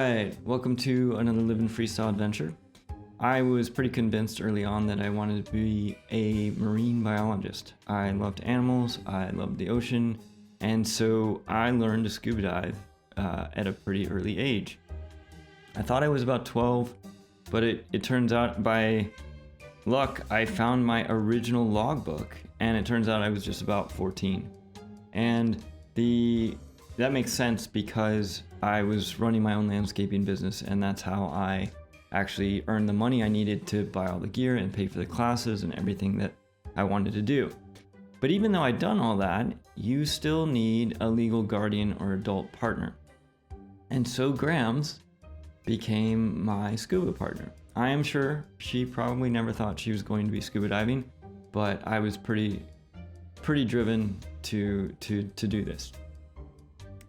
right, welcome to another Living Freestyle adventure. I was pretty convinced early on that I wanted to be a marine biologist. I loved animals, I loved the ocean, and so I learned to scuba dive at a pretty early age. I thought I was about 12, but it turns out by luck I found my original logbook, and it turns out I was just about 14. And that makes sense because I was running my own landscaping business, and that's how I actually earned the money I needed to buy all the gear and pay for the classes and everything that I wanted to do. But even though I'd done all that, you still need a legal guardian or adult partner. And so Grams became my scuba partner. I am sure she probably never thought she was going to be scuba diving, but I was pretty driven to do this.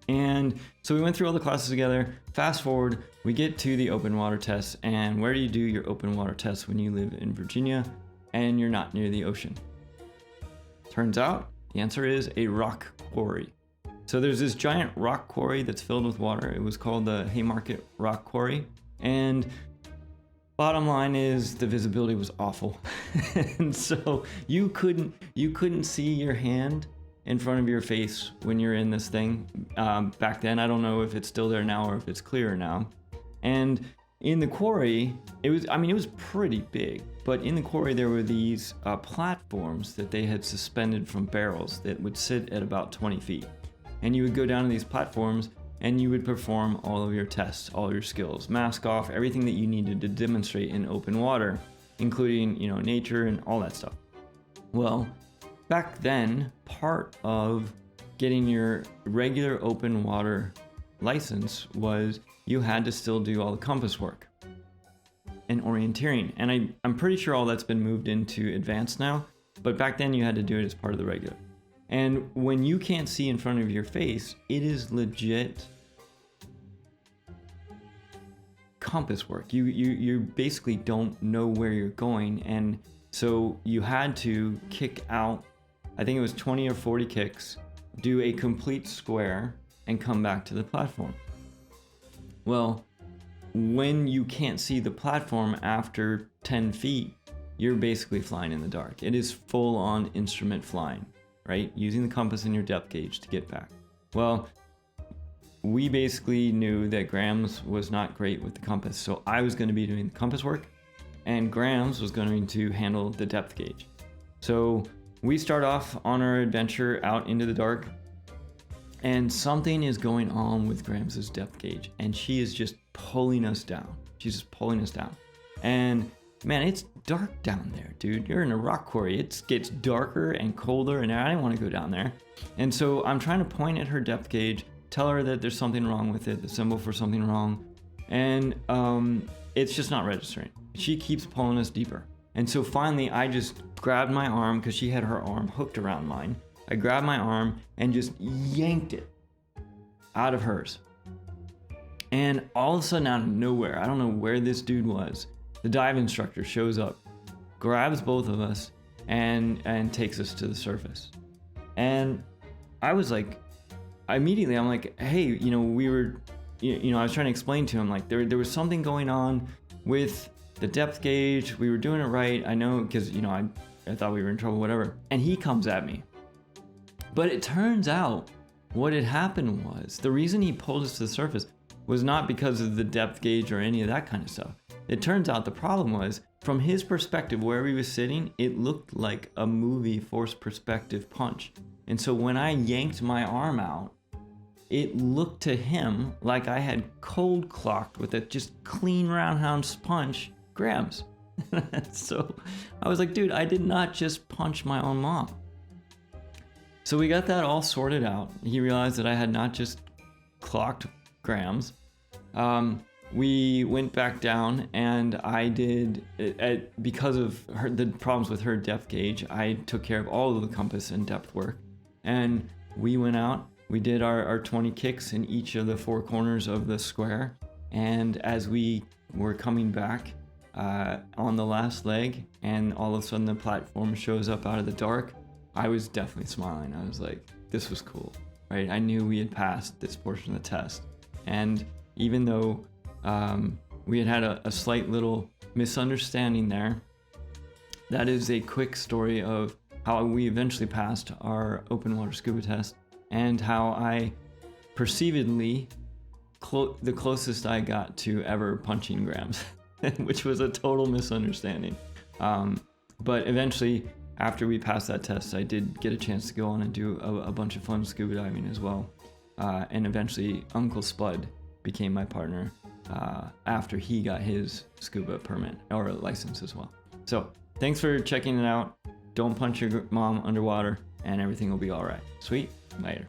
And so we went through all the classes together. Fast forward, we get to the open water test. And where do you do your open water test when you live in Virginia and you're not near the ocean? Turns out the answer is a rock quarry. So there's this giant rock quarry that's filled with water. It was called the Haymarket rock quarry. And bottom line is the visibility was awful. And so you couldn't see your hand in front of your face when you're in this thing. Back then, I don't know if it's still there now or if it's clearer now. And in the quarry, it was pretty big, but in the quarry there were these platforms that they had suspended from barrels that would sit at about 20 feet. And you would go down to these platforms and you would perform all of your tests, all your skills, mask off, everything that you needed to demonstrate in open water, including, nature and all that stuff. Well, back then, part of getting your regular open water license was you had to still do all the compass work and orienteering. And I'm pretty sure all that's been moved into advanced now, but back then you had to do it as part of the regular. And when you can't see in front of your face, it is legit compass work. You basically don't know where you're going, and so you had to kick out, I think it was 20 or 40 kicks, do a complete square, and come back to the platform. Well, when you can't see the platform after 10 feet, you're basically flying in the dark. It is full on instrument flying, right? Using the compass and your depth gauge to get back. Well, we basically knew that Grams was not great with the compass, so I was going to be doing the compass work, and Grams was going to handle the depth gauge. So we start off on our adventure out into the dark, and something is going on with Grams' depth gauge, and she is just pulling us down. She's just pulling us down. And man, it's dark down there, dude. You're in a rock quarry. It gets darker and colder, and I didn't want to go down there. And so I'm trying to point at her depth gauge, tell her that there's something wrong with it, the symbol for something wrong, and it's just not registering. She keeps pulling us deeper. And so finally, I just grabbed my arm, because she had her arm hooked around mine. I grabbed my arm and just yanked it out of hers. And all of a sudden, out of nowhere, I don't know where this dude was, the dive instructor shows up, grabs both of us, and takes us to the surface. And I was like, immediately, I'm like, hey, we were, I was trying to explain to him, like, there was something going on with the depth gauge. We were doing it right. I know, because, I thought we were in trouble, whatever. And he comes at me. But it turns out what had happened was, the reason he pulled us to the surface was not because of the depth gauge or any of that kind of stuff. It turns out the problem was, from his perspective, where he was sitting, it looked like a movie forced perspective punch. And so when I yanked my arm out, it looked to him like I had cold clocked with a just clean roundhouse punch Grams. So I was like, dude, I did not just punch my own mom. So we got that all sorted out. He realized that I had not just clocked Grams. We went back down, and I did, because of the problems with her depth gauge, I took care of all of the compass and depth work. And we went out, we did our 20 kicks in each of the four corners of the square. And as we were coming back on the last leg, and all of a sudden the platform shows up out of the dark, I was definitely smiling. I was like, this was cool, right? I knew we had passed this portion of the test. And even though We had a slight little misunderstanding there. That is a quick story of how we eventually passed our open water scuba test, and how I perceivedly the closest I got to ever punching Grams, which was a total misunderstanding. But eventually, after we passed that test, I did get a chance to go on and do a bunch of fun scuba diving as well. And eventually, Uncle Spud became my partner after he got his scuba permit or license as well. So thanks for checking it out. Don't punch your mom underwater, and everything will be all right. Sweet. Later.